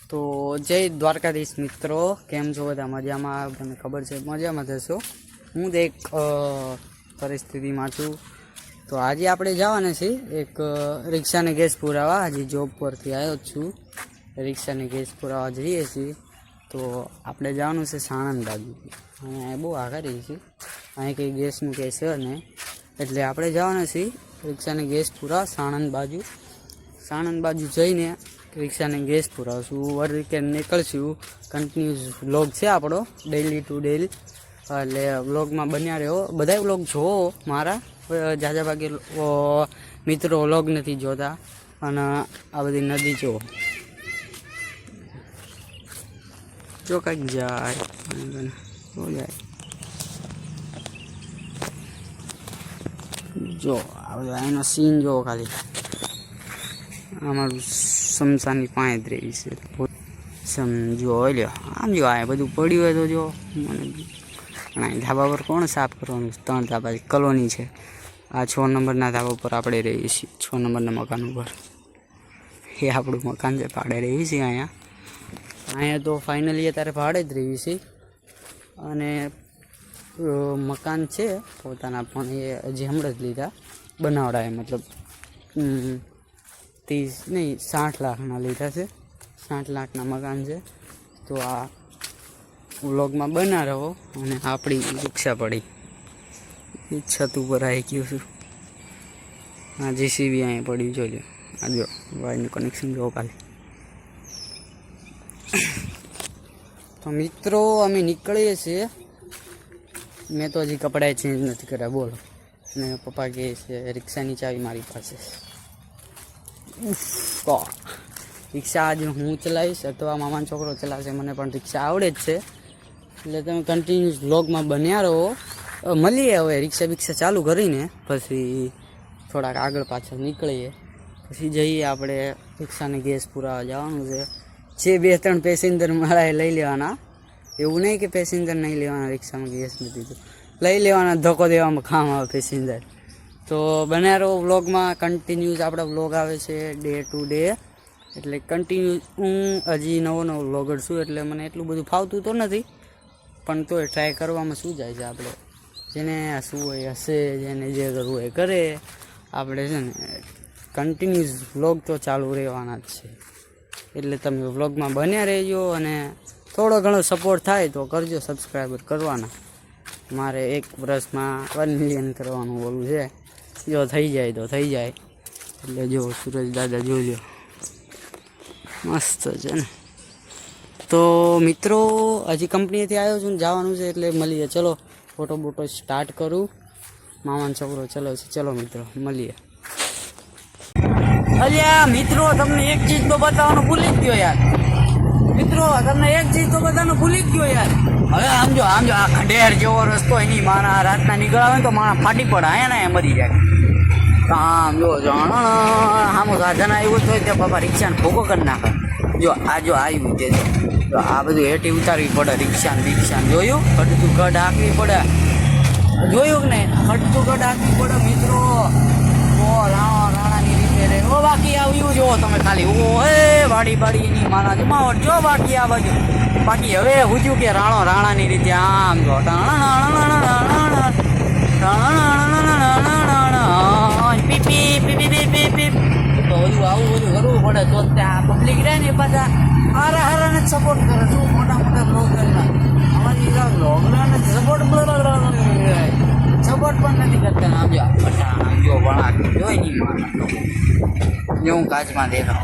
તો જય દ્વારકાધીશ મિત્રો, કેમ છો બધા? મજામાં? તમને ખબર છે મજામાં થશો. હું તો એક પરિસ્થિતિમાં છું. તો આજે આપણે જવાના છીએ એક રિક્ષાને ગેસ પુરાવા. હજી જોબ પરથી આવ્યો જ છું, રિક્ષાને ગેસ પુરાવા જઈએ છીએ. તો આપણે જવાનું છે સાણંદ બાજુ. અને બહુ આગળ રહી છે, અહીં કંઈ ગેસનું કંઈ છે ને, એટલે આપણે જવાના છીએ રિક્ષાને ગેસ પુરાવા સાણંદ બાજુ જઈને રિક્ષાને ગેસ પુરાવશું. વળી કે નીકળશું. કન્ટિન્યુઅસ વ્લોગ છે આપણો, ડેલી ટુ ડેલી. એટલે વ્લોગમાં બન્યા રહ્યો. બધા વ્લોગ જોવો મારા. જાજા ભાગે મિત્રો વ્લોગ નથી જોતા. અને આ બધી નદી જુઓ, જો કંઈક જાય જો આ બધું એનો સીન જોવો ખાલી. અમારું શમશાની પાંચ જ રહી છે. સમજો લ્યો, આમ જો આ બધું પડ્યું હોય તો જો મને અહીં ધાબા પર કોણ સાફ કરવાનું? 3 ધાબા કોલોની છે. આ 6 નંબરના ધાબા ઉપર આપણે રહીએ છીએ, 6 નંબરના મકાન ઉપર. એ આપણું મકાન છે, ભાડે રહીએ છીએ અહીંયા તો ફાઇનલી અત્યારે ભાડે જ રહીએ છીએ. અને મકાન છે પોતાના, પણ એ હજી હમણાં જ લીધા, બનાવડાય. મતલબ 60 લાખના લીધા છે. 60 લાખના મકાન છે. તો આ વ્લોગમાં બના રહો. અને આપણી રિક્ષા પડી એ છત ઉપર આવી ગયું છું. આ જેસીબી અહીંયા પડ્યું, જોજો. આ જો વાયરનું કનેક્શન જોવો ખાલી. તો મિત્રો અમે નીકળીએ છીએ. મેં તો હજી કપડાં ચેન્જ નથી કર્યા, બોલો. અને પપ્પા કહે છે રિક્ષાની ચાવી મારી પાસે. રિક્ષા આજે હું ચલાવીશ અથવા મામાનો છોકરો ચલાવશે. મને પણ રિક્ષા આવડે જ છે, એટલે તમે કન્ટિન્યુઅસ વ્લોગમાં બન્યા રહો. મળીએ હવે રિક્ષા ચાલુ કરીને, પછી થોડાક આગળ પાછળ નીકળીએ. પછી જઈએ આપણે રિક્ષાને ગેસ પુરાવા જવાનું છે. 2-3 પેસેન્જર મારા લઈ લેવાના. એવું નહીં કે પેસેન્જર નહીં લેવાના, રિક્ષામાં ગેસ નથી તો લઈ લેવાના. ધક્કો દેવામાં કામ આવે પેસેન્જર. તો બન્યા રહો વ્લોગમાં. કન્ટિન્યુઅસ આપણા વ્લોગ આવે છે ડે ટુ ડે, એટલે કન્ટિન્યુ. હું હજી નવો વ્લોગર છું, એટલે મને એટલું બધું ફાવતું તો નથી, પણ તોય ટ્રાય કરવામાં શું જાય છે. આપણે જેને હસવું હોય હસે, જેને જે કરવું હોય કરે. આપણે છે ને કન્ટિન્યુઅસ વ્લોગ તો ચાલુ રહેવાના જ છે. એટલે તમે વ્લોગમાં બન્યા રહેજો. અને થોડો ઘણો સપોર્ટ થાય તો કરજો. સબસ્ક્રાઈબર કરવાના. મારે 1 વર્ષમાં 1 મિલિયન કરવાનું બોલું છે. જો થઈ જાય તો થઈ જાય. એટલે જો સુરજ દાદા જોઈ લો, મસ્ત છે ને. તો મિત્રો હજી કંપનીએથી આવ્યો છું ને, જવાનું છે, એટલે મળીએ. ચલો ફોટો બોટો સ્ટાર્ટ કરું. મામાનો છોકરો ચલો છે. ચલો મિત્રો મળીએ. અલ્યા મિત્રો, તમને એક ચીજ તો બતાવવાનું ભૂલી જ ગયો યાર. મિત્રો તમને એક ચીજ તો બતાવવાનું ભૂલી જ ગયો યાર. હવે આમજો આ ખંડેર જેવો રસ્તો એની મારા રાતના નીકળાવે ને તો મારા ફાટી પડે. અહીંયા ને મરી જાય. આમ જો આમ સાધન આવ્યું હોય તો બાપા રિક્ષાને ભોગો કરી નાખે. જો આવ્યું તે જો આ બધું હેઠી ઉતારવી પડે. રિક્ષાને જોયું? ખડતું ગઢ હાંકવી પડે. જોયું કે નહીં? ખડતું ગઢ હાંકવી પડે મિત્રો. રાણાની રીતે રે. બાકી આવ્યું જો તમે ખાલી. વાડી એની મારા જમાવટ જો. બાકી આ બાજુ બાકી હવે હુજ્યું કે રાણાની રીતે. આમ જો તો બધું આવું બધું કરવું પડે. તો ત્યાં પબ્લિક રહે ને પાછા હારાને સપોર્ટ કરે. શું મોટા બ્લોગરના અમારી બ્લોગરને સપોર્ટ પણ નથી કરતા. આમ જો વળાક જોઈ નહીં મારા જો. હું કાચમાં દેખાવ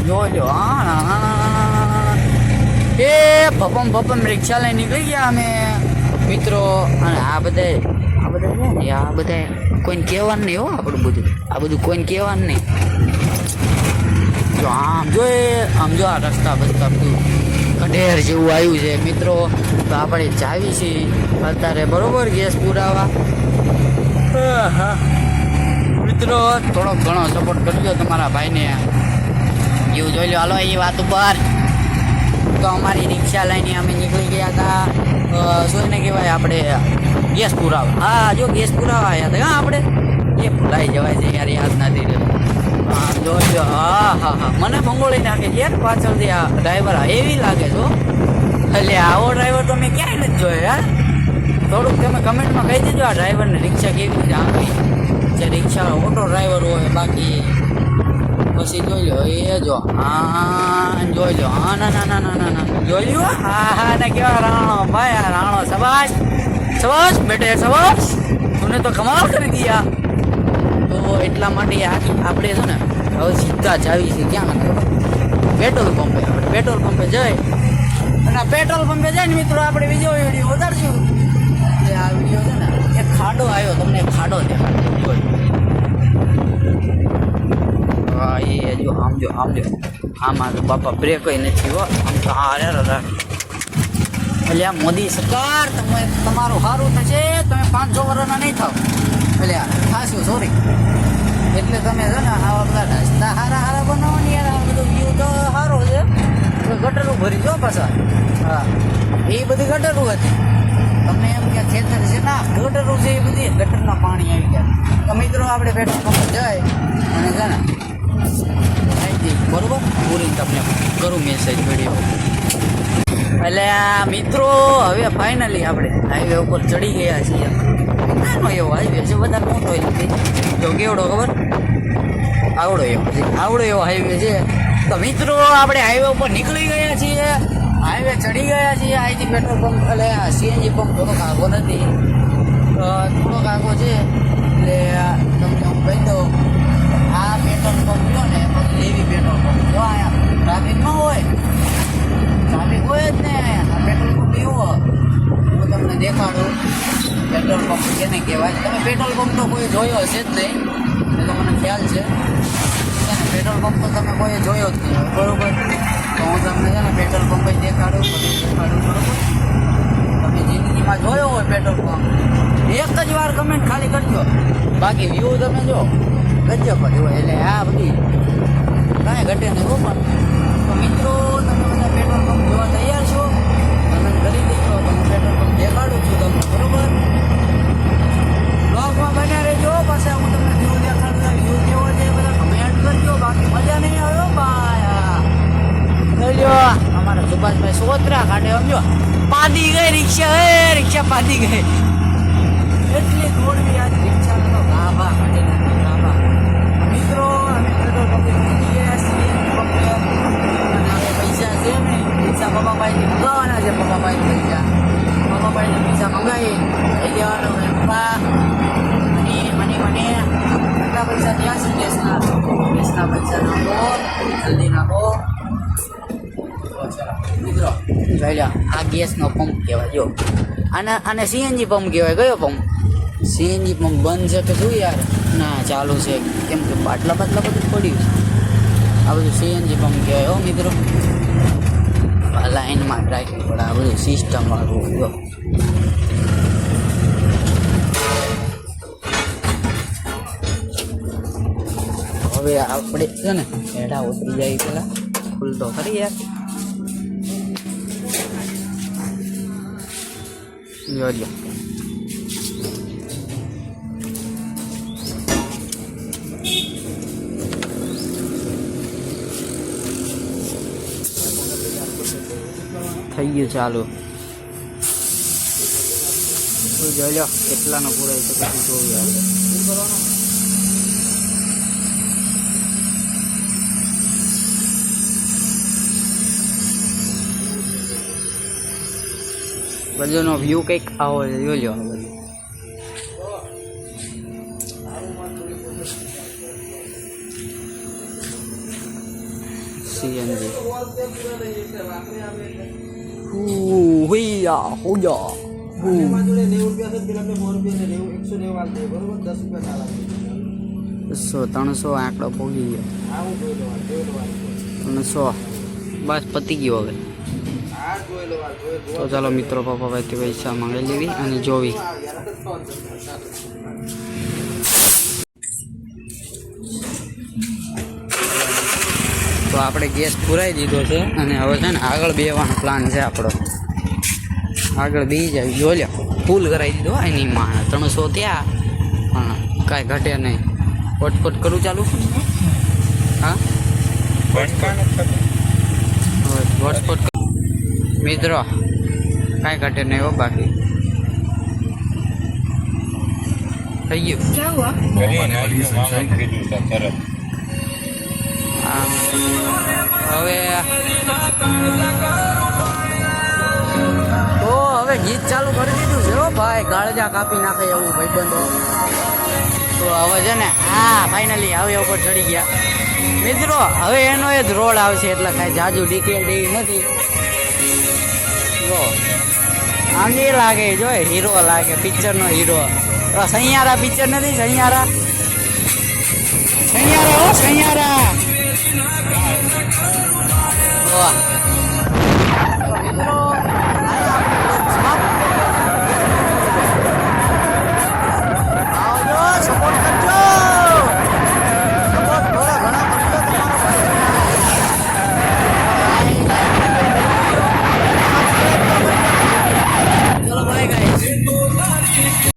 જોઈ લો. એ ભપમ રિક્ષા લઈને નીકળી ગયા અમે મિત્રો. અને આ બધા કોઈને કહેવાનું નહીં હો. આ બધું કોઈને કહેવાનું નહીં. જો આમ જો આ રસ્તા બસ્તા બધું ખંડેર જેવું આવ્યું છે મિત્રો. તો આપણે જાવી છીએ અત્યારે બરોબર ગેસ પુરાવા. મિત્રો થોડોક ઘણો સપોર્ટ કરજો તમારા ભાઈને. એવું જોઈ લો. હાલો એ વાત ઉપર. તો અમારી રિક્ષા લઈને અમે નીકળી ગયા હતા. શું ને કહેવાય આપણે ગેસ પુરાવા. હા જો ગેસ પુરાવા આવ્યા હતા. આપણે એ ભૂલાઈ જવાય છે યાર, યાદ નથી રહેતું. જોજો હા મને ભંગોળી નાખે છે યાર પાછળથી આ ડ્રાઈવર એવી લાગે છો એટલે આવો ડ્રાઈવર તો મેં ક્યાંય નથી જોયો યાર થોડુંક તમે કમેન્ટમાં કહી દેજો આ ડ્રાઈવરને રિક્ષા કેવી રીતે આવે જે રિક્ષા ઓટો ડ્રાઈવર હોય બાકી પછી જોઈ લો એ જો હા જોઈ લો હા ના જોઈ લો હા ને કેવા રાણો ભાઈ આ રાણો સબાસ સબાસ બેટે સબાસ તુને તો કમાલ કરી દિયા તો એટલા માટે આપણે છે ને હવે સીધા જ આવી છે ક્યાં પેટ્રોલ પંપે આપણે પેટ્રોલ પંપે જઈ અને પેટ્રોલ પંપે જઈને મિત્રો આપણે બીજો વિડીયો ઉતારશું એટલે આ વિડીયો છે ને એક ખાડો આવ્યો તમને ખાડો દેખાડો હા એ જો આમ જો આમાં તો બાપા બ્રેક નથી હો આમ તો હારે એટલે આ મોદી સરકાર તમે તમારું સારું થશે તમે 500 વર્ષના નહીં થાવ એટલે ખાસું સોરી એટલે તમે છે ને આવા બધા રસ્તા હારા બનાવો ને યાર આ બધું વ્યૂ તો સારો છે ગટરું ભરી જો પાછા હા એ બધી ગટરું હતી તમને એમ કે ખેતર છે ના ગટરું છે એ બધી ગટરના પાણી આવી ગયા તો મિત્રો આપણે પેટ્રોલ પંપ જાય અને છે ને બરોબર પૂરી તમને કરું મેસેજ વિડીયો એટલે આ મિત્રો હવે ફાઇનલી આપણે હાઈવે ઉપર ચડી ગયા છીએ નાનો એવો હાઈવે છે બધા મોટો નથી જો કેવડો ખબર આવડો એવો હાઈવે છે તો મિત્રો આપણે હાઈવે ઉપર નીકળી ગયા છીએ હાઈવે ચડી ગયા છીએ અહીંથી પેટ્રોલ પંપ એટલે સીએનજી પંપ થોડોક આગો નથી થોડોક આગો છે એટલે તમને હું કહી દઉં આ પેટ્રોલ પંપ જો ને એવી પેટ્રોલ પંપ જો અહીંયા ટ્રાફિક ન હોય ટ્રાફિક હોય જ ને આ પેટ્રોલ પંપ એવો હું તમને દેખાડું પેટ્રોલ પંપ કેને કહેવાય તમે પેટ્રોલ પંપ તો કોઈ જોયો હશે જ નહીં એ તો મને ખ્યાલ છે પેટ્રોલ પંપ તો તમે કોઈ જોયો જ નહીં બરોબર તો હું તમને છે ને પેટ્રોલ પંપ જ દેખાડું બરોબર તમે જિંદગીમાં જોયો હોય પેટ્રોલ પંપ એક જ વાર કમેન્ટ ખાલી કરજો બાકી વ્યૂ તમે જો ગજબ જ હોય એટલે આ બધી કાંઈ ઘટે નહીં પણ તો મિત્રો તમે બધા પેટ્રોલ પંપ જોવા તૈયાર છો કમેન્ટ કરી દેજો તમે પેટ્રોલ પંપ દેખાડું છું તમને બરોબર બ્લોગમાં બન્યા રહેજો પાછા હું તમને વ્યૂ દેખાડું વ્યૂ કેવો છે બધા કમેન્ટ કરજો બાકી મજા નહીં આવ્યો ભાઈ જો અમારા સુભાષભાઈ સોતરા કાઢે સમજો પાદી ગઈ રિક્ષા પાદી ગઈ એટલી દોડવી આજ રિક્ષા તો ગાભા કાઢી નાખી ગાભા મિત્રો અમે પેટ્રોલ પંપે પહોંચી ગયા છીએ અને હવે પૈસા છે ને પૈસા પપ્પાભાઈથી મંગાવવાના છે પપ્પાભાઈને પૈસા મંગાવી લઈ જવાનો પપ્પા મને કેટલા પૈસા ત્યાં છે ગેસના પૈસા નાખો જલ્દી નાખો મિત્રો જોઈ લો આ ગેસનો પંપ કહેવાય જો આને સીએનજી પંપ કહેવાય કયો પંપ સીએનજી પંપ બંધ છે કે શું યાર ના ચાલુ છે કેમ કે બાટલા બધું પડ્યું છે આ બધું સીએનજી પંપ કહેવાય હો મિત્રો આ લાઈનમાં રાખવી પડે આ બધું સિસ્ટમ વાળું જો હવે આપણે છે ને હેડા ઉતરી જાય પેલા ખુલતો ખરી યાર જોજો થઈ ગયું ચાલુ જોઈ લો કેટલાનો પૂરાય છે પછી જોયું આપણે શું કરવાનું બધુંનો વ્યૂ કંઈક આવો છે જોઈ લો બધું સીએનજી હુયા હુયા 300 આંકડો પોગી ગયો 300 બસ પતી ગયો હવે તો ચાલો મિત્રો પપ્પાભાઈથી પૈસા માંગી લેવી અને જોવી તો આપણે ગેસ પુરાઈ દીધો છે અને હવે છે ને આગળ બેવાનો પ્લાન છે આપણો આગળ બી જાય જોઈ લો ફૂલ કરાવી દીધો એની માં 300 ત્યાં પણ કાંઈ ઘટે નહીં પટપટ કરું ચાલુ હોટસ્પોટ મિત્રો કાંઈ ઘટે નહીં હો બાકી થઈ ગયું. હવે તો હવે ગીત ચાલુ કરી દીધું છે હો ભાઈ. ગાળજા કાપી નાખે એવું ભાઈબંધો. તો હવે છે ને હા ફાઇનલી હવે ઉપર ચડી ગયા મિત્રો. હવે એનો એ જ રોડ આવશે એટલે કાંઈ જાજુ ડિટેલ એવી નથી. જો આંગી લાગે જો હીરો લાગે પિક્ચરનો હીરો. સૈયારા પિક્ચર નથી સૈયારા સૈયારા.